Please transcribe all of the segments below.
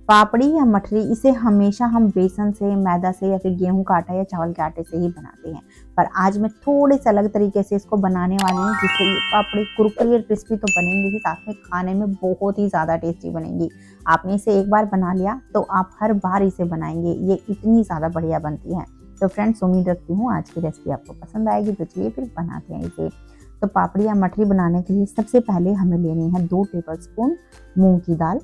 पापड़ी या मठरी इसे हमेशा हम बेसन से, मैदा से या फिर गेहूं का आटा या चावल के आटे से ही बनाते हैं, पर आज मैं थोड़े से अलग तरीके से इसको बनाने वाली हूँ, जिससे ये पापड़ी कुरकुरी और क्रिस्पी तो बनेंगी ही, साथ में खाने में बहुत ही ज़्यादा टेस्टी बनेंगी। आपने इसे एक बार बना लिया तो आप हर बार इसे बनाएंगे, ये इतनी ज़्यादा बढ़िया बनती है। तो फ्रेंड्स, उम्मीद रखती हूँ आज की रेसिपी आपको पसंद आएगी। तो चलिए फिर बनाते हैं इसे। तो पापड़ी या मठरी बनाने के लिए सबसे पहले हमें लेनी है 2 टेबलस्पून मूंग की दाल,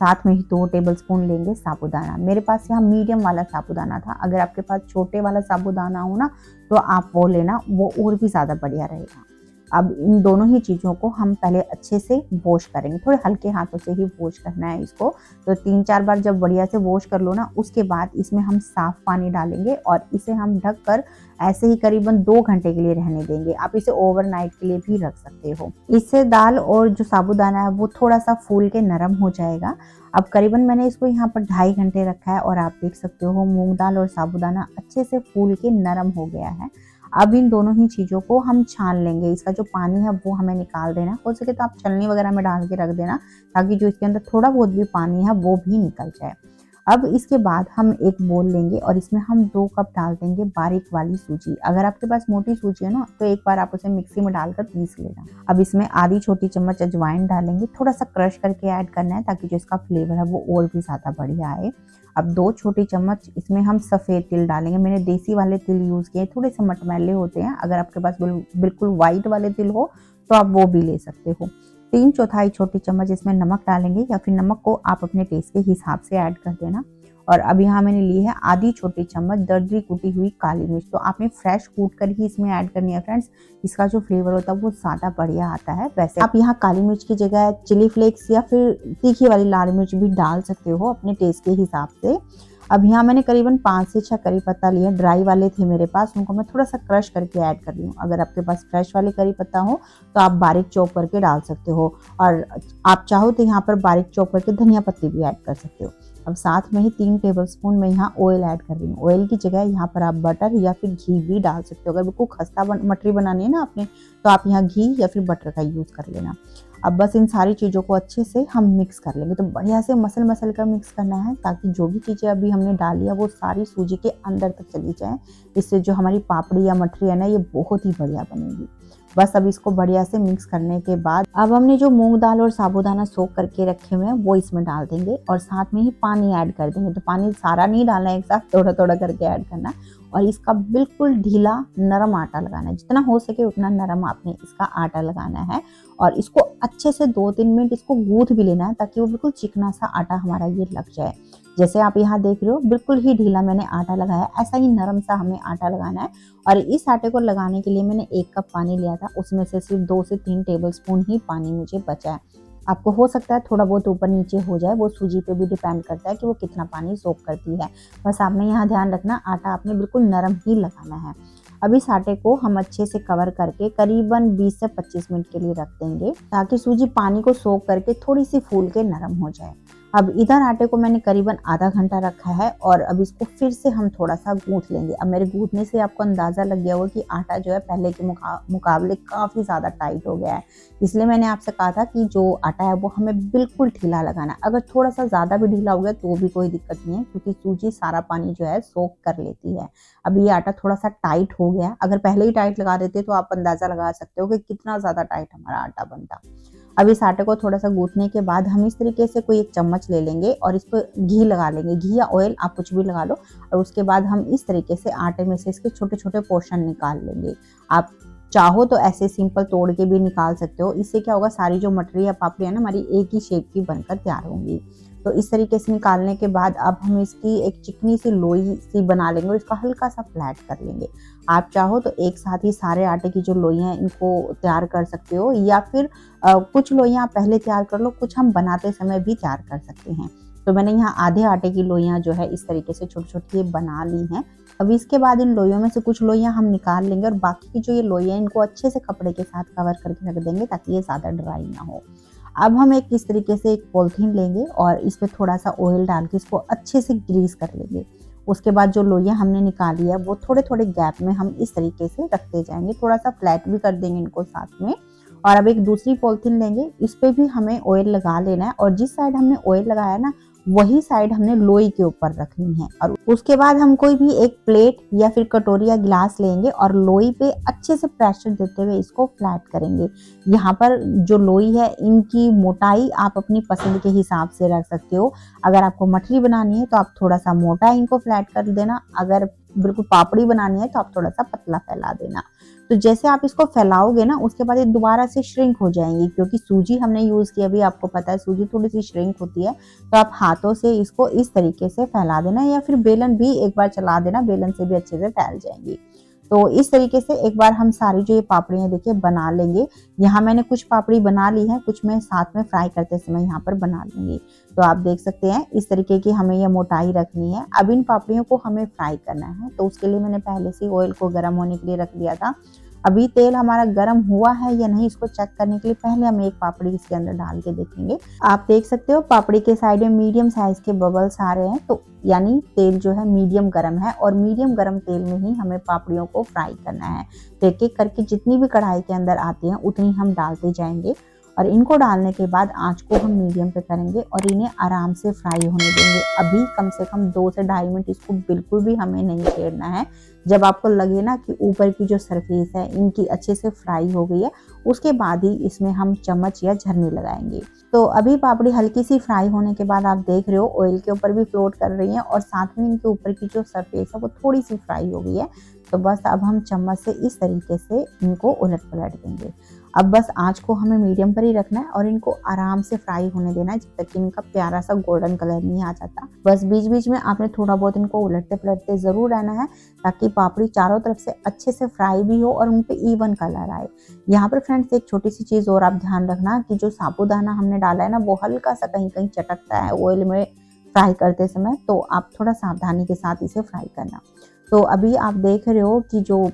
साथ में ही 2 टेबलस्पून लेंगे साबूदाना। मेरे पास यहाँ मीडियम वाला साबूदाना था, अगर आपके पास छोटे वाला साबूदाना हो ना तो आप वो लेना, वो और भी ज़्यादा बढ़िया रहेगा। अब इन दोनों ही चीज़ों को हम पहले अच्छे से वॉश करेंगे, थोड़े हल्के हाथों से ही वॉश करना है इसको। तो 3-4 बार जब बढ़िया से वॉश कर लो ना, उसके बाद इसमें हम साफ पानी डालेंगे और इसे हम ढककर ऐसे ही करीबन 2 घंटे के लिए रहने देंगे। आप इसे ओवरनाइट के लिए भी रख सकते हो। इससे दाल और जो साबूदाना है वो थोड़ा सा फूल के नरम हो जाएगा। अब करीबन मैंने इसको यहाँ पर 2.5 घंटे रखा है और आप देख सकते हो मूंग दाल और साबूदाना अच्छे से फूल के नरम हो गया है। अब इन दोनों ही चीज़ों को हम छान लेंगे, इसका जो पानी है वो हमें निकाल देना। हो सके तो आप छलनी वगैरह में डाल के रख देना, ताकि जो इसके अंदर थोड़ा बहुत भी पानी है वो भी निकल जाए। अब इसके बाद हम एक बोल लेंगे और इसमें हम 2 कप डाल देंगे बारीक वाली सूजी। अगर आपके पास मोटी सूजी है ना तो एक बार आप उसे मिक्सी में डालकर पीस लेना। अब इसमें आधी छोटी चम्मच अजवाइन डालेंगे, थोड़ा सा क्रश करके ऐड करना है ताकि जो इसका फ्लेवर है वो और भी ज़्यादा बढ़िया आए। अब 2 छोटी चम्मच इसमें हम सफ़ेद तिल डालेंगे। मैंने देसी वाले तिल यूज़ किए, थोड़े से मटमैले होते हैं। अगर आपके पास बिल्कुल वाइट वाले तिल हो तो आप वो भी ले सकते हो। 3/4 छोटी चम्मच इसमें नमक डालेंगे, या फिर नमक को आप अपने टेस्ट के हिसाब से ऐड कर देना। और अब यहाँ मैंने ली है आधी छोटी चम्मच दरदरी कुटी हुई काली मिर्च। तो आपने फ्रेश कूट कर ही इसमें ऐड करनी है फ्रेंड्स, इसका जो फ्लेवर होता है वो ज़्यादा बढ़िया आता है। वैसे आप यहाँ काली मिर्च की जगह चिली फ्लेक्स या फिर तीखी वाली लाल मिर्च भी डाल सकते हो अपने टेस्ट के हिसाब से। अब यहाँ मैंने करीबन 5 से 6 करी पत्ता लिए, ड्राई वाले थे मेरे पास, उनको मैं थोड़ा सा क्रश करके ऐड कर रही हूँ। अगर आपके पास फ्रेश वाले करी पत्ता हो तो आप बारीक चॉप करके डाल सकते हो, और आप चाहो तो यहाँ पर बारीक चॉप करके धनिया पत्ती भी ऐड कर सकते हो। अब साथ में ही 3 टेबलस्पून मैं यहाँ ऑयल ऐड कर रही हूँ। ऑयल की जगह यहाँ पर आप बटर या फिर घी भी डाल सकते हो। अगर बिल्कुल खस्ता मटरी बनानी है ना आपने, तो आप यहाँ घी या फिर बटर का यूज़ कर लेना। अब बस इन सारी चीज़ों को अच्छे से हम मिक्स कर लेंगे। तो बढ़िया से मसल कर मिक्स करना है, ताकि जो भी चीज़ें अभी हमने डाली है वो सारी सूजी के अंदर तक चली जाए। इससे जो हमारी पापड़ी या मठरी है ना, ये बहुत ही बढ़िया बनेगी। बस अब इसको बढ़िया से मिक्स करने के बाद अब हमने जो मूंग दाल और साबूदाना सोख करके रखे हुए हैं वो इसमें डाल देंगे, और साथ में ही पानी ऐड कर देंगे। तो पानी सारा नहीं डालना है एक साथ, थोड़ा थोड़ा करके ऐड करना है। और इसका बिल्कुल ढीला नरम आटा लगाना है, जितना हो सके उतना नरम आपने इसका आटा लगाना है। और इसको अच्छे से 2-3 मिनट इसको गूंथ भी लेना है, ताकि वो बिल्कुल चिकना सा आटा हमारा ये लग जाए। जैसे आप यहाँ देख रहे हो बिल्कुल ही ढीला मैंने आटा लगाया, ऐसा ही नरम सा हमें आटा लगाना है। और इस आटे को लगाने के लिए मैंने 1 कप पानी लिया था, उसमें से सिर्फ 2 से 3 टेबलस्पून ही पानी मुझे बचा है। आपको हो सकता है थोड़ा बहुत ऊपर नीचे हो जाए, वो सूजी पे भी डिपेंड करता है कि वो कितना पानी सोख करती है। बस आपने यहाँ ध्यान रखना, आटा आपने बिल्कुल नरम ही लगाना है। अब इस आटे को हम अच्छे से कवर करके करीबन 20 से 25 मिनट के लिए रख देंगे, ताकि सूजी पानी को सोख करके थोड़ी सी फूल के नरम हो जाए। अब इधर आटे को मैंने करीबन आधा घंटा रखा है, और अब इसको फिर से हम थोड़ा सा गूंथ लेंगे। अब मेरे गूंथने से आपको अंदाज़ा लग गया होगा कि आटा जो है पहले के मुकाबले काफ़ी ज़्यादा टाइट हो गया है। इसलिए मैंने आपसे कहा था कि जो आटा है वो हमें बिल्कुल ढीला लगाना है। अगर थोड़ा सा ज़्यादा भी ढीला हो गया तो भी कोई दिक्कत नहीं है, क्योंकि सूजी सारा पानी जो है सोख कर लेती है। अब ये आटा थोड़ा सा टाइट हो गया, अगर पहले ही टाइट लगा देते तो आप अंदाज़ा लगा सकते हो कि कितना ज़्यादा टाइट हमारा आटा बनता। अब इस आटे को थोड़ा सा गूंथने के बाद हम इस तरीके से कोई एक चम्मच ले लेंगे और इस पर घी लगा लेंगे, घी या ऑयल आप कुछ भी लगा लो। और उसके बाद हम इस तरीके से आटे में से इसके छोटे छोटे पोर्शन निकाल लेंगे। आप चाहो तो ऐसे सिंपल तोड़ के भी निकाल सकते हो। इससे क्या होगा, सारी जो मटरी या पापड़ी है ना हमारी एक ही शेप की बनकर तैयार होंगी। तो इस तरीके से निकालने के बाद अब हम इसकी एक चिकनी सी लोई सी बना लेंगे और इसका हल्का सा फ्लैट कर लेंगे। आप चाहो तो एक साथ ही सारे आटे की जो लोइयाँ हैं इनको तैयार कर सकते हो, या फिर कुछ लोइयाँ पहले तैयार कर लो, कुछ हम बनाते समय भी तैयार कर सकते हैं। तो मैंने यहाँ आधे आटे की लोइयाँ जो है इस तरीके से छोटी छोटी बना ली हैं। अब इसके बाद इन लोइयों में से कुछ लोइयाँ हम निकाल लेंगे, और बाकी की जो ये लोइयाँ इनको अच्छे से कपड़े के साथ कवर करके रख देंगे, ताकि ये ज़्यादा ड्राई ना हो। अब हम एक इस तरीके से एक पॉलिथीन लेंगे और इस पर थोड़ा सा ऑयल डाल के इसको अच्छे से ग्रीस कर लेंगे। उसके बाद जो लोइयाँ हमने निकाली है वो थोड़े थोड़े गैप में हम इस तरीके से रखते जाएंगे, थोड़ा सा फ्लैट भी कर देंगे इनको साथ में। और अब एक दूसरी पॉलिथीन लेंगे, इस पे भी हमें ऑयल लगा लेना है, और जिस साइड हमने ऑयल लगाया ना वही साइड हमने लोई के ऊपर रखनी है। और उसके बाद हम कोई भी एक प्लेट या फिर कटोरी या गिलास लेंगे और लोई पे अच्छे से प्रेशर देते हुए इसको फ्लैट करेंगे। यहाँ पर जो लोई है इनकी मोटाई आप अपनी पसंद के हिसाब से रख सकते हो। अगर आपको मठरी बनानी है तो आप थोड़ा सा मोटा इनको फ्लैट कर देना, अगर बिल्कुल पापड़ी बनानी है तो आप थोड़ा सा पतला फैला देना। तो जैसे आप इसको फैलाओगे ना, उसके बाद ये दोबारा से श्रिंक हो जाएंगी, क्योंकि सूजी हमने यूज की, अभी आपको पता है सूजी थोड़ी सी श्रिंक होती है। तो आप हाथों से इसको इस तरीके से फैला देना, या फिर बेलन भी एक बार चला देना, बेलन से भी अच्छे से फैल जाएंगी। तो इस तरीके से एक बार हम सारी जो ये पापड़ियाँ देखिए बना लेंगे। यहाँ मैंने कुछ पापड़ी बना ली है, कुछ मैं साथ में फ्राई करते समय यहाँ पर बना लूंगी। तो आप देख सकते हैं इस तरीके की हमें ये मोटाई रखनी है। अब इन पापड़ियों को हमें फ्राई करना है, तो उसके लिए मैंने पहले से ऑयल को गर्म होने के लिए रख दिया था। अभी तेल हमारा गर्म हुआ है या नहीं इसको चेक करने के लिए पहले हम एक पापड़ी इसके अंदर डाल के देखेंगे। आप देख सकते हो पापड़ी के साइड में मीडियम साइज के बबल्स आ रहे हैं, तो यानी तेल जो है मीडियम गर्म है, और मीडियम गर्म तेल में ही हमें पापड़ियों को फ्राई करना है। तो एक एक करके जितनी भी कढ़ाई के अंदर आती हैं उतनी हम डालते जाएंगे, और इनको डालने के बाद आंच को हम मीडियम पे करेंगे और इन्हें आराम से फ्राई होने देंगे। अभी कम से कम 2 से ढाई मिनट इसको बिल्कुल भी हमें नहीं छेड़ना है। जब आपको लगे ना कि ऊपर की जो सरफेस है इनकी अच्छे से फ्राई हो गई है, उसके बाद ही इसमें हम चम्मच या झरने लगाएंगे। तो अभी पापड़ी हल्की सी फ्राई होने के बाद आप देख रहे हो ऑयल के ऊपर भी फ्लोट कर रही है, और साथ में इनके ऊपर की जो सरफेस है वो थोड़ी सी फ्राई हो गई है। तो बस अब हम चम्मच से इस तरीके से इनको उलट पलट देंगे। अब बस आंच को हमें मीडियम पर ही रखना है और इनको आराम से फ्राई होने देना है जब तक कि इनका प्यारा सा गोल्डन कलर नहीं आ जाता। बस बीच बीच में आपने थोड़ा बहुत इनको उलटते पलटते जरूर रहना है, ताकि पापड़ी चारों तरफ से अच्छे से फ्राई भी हो और उन पे इवन कलर आए। यहाँ पर फ्रेंड्स एक छोटी सी चीज और आप ध्यान रखना कि जो साबूदाना हमने डाला है ना वो हल्का सा कहीं कहीं चटकता है ऑयल में फ्राई करते समय, तो आप थोड़ा सावधानी के साथ इसे फ्राई करना। तो अभी आप देख रहे हो कि जो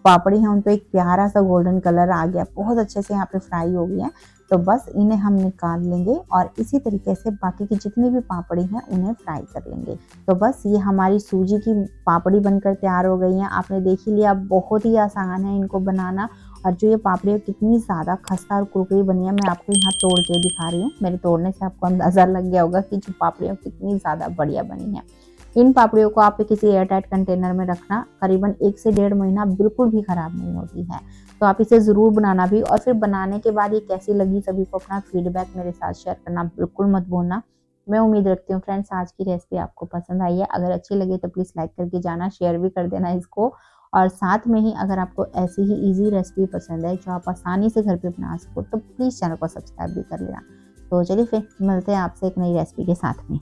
पापड़ी है उन पे एक प्यारा सा गोल्डन कलर आ गया, बहुत अच्छे से यहाँ पे फ्राई हो गई है। तो बस इन्हें हम निकाल लेंगे और इसी तरीके से बाकी की जितनी भी पापड़ी हैं उन्हें फ्राई कर लेंगे। तो बस ये हमारी सूजी की पापड़ी बनकर तैयार हो गई हैं। आपने देख ही लिया, बहुत ही आसान है इनको बनाना। और जो ये पापड़ी कितनी ज़्यादा खस्ता और कुरकुरी बनी है, मैं आपको यहाँ तोड़ के दिखा रही हूँ। मेरे तोड़ने से आपको अंदाज़ा लग गया होगा कि जो पापड़ियाँ कितनी ज़्यादा बढ़िया बनी है। इन पापड़ियों को आप किसी एयरटाइट कंटेनर में रखना, करीबन 1 से 1.5 महीना बिल्कुल भी खराब नहीं होती है। तो आप इसे ज़रूर बनाना भी, और फिर बनाने के बाद ये कैसी लगी सभी को अपना फीडबैक मेरे साथ शेयर करना बिल्कुल मत भूलना। मैं उम्मीद रखती हूँ फ्रेंड्स आज की रेसिपी आपको पसंद आई है। अगर अच्छी लगे तो प्लीज़ लाइक करके जाना, शेयर भी कर देना इसको। और साथ में ही अगर आपको ऐसी ही ईजी रेसिपी पसंद है जो आप आसानी से घर पे बना सको, तो प्लीज़ चैनल को सब्सक्राइब भी कर लेना। तो चलिए फिर मिलते हैं आपसे एक नई रेसिपी के साथ में।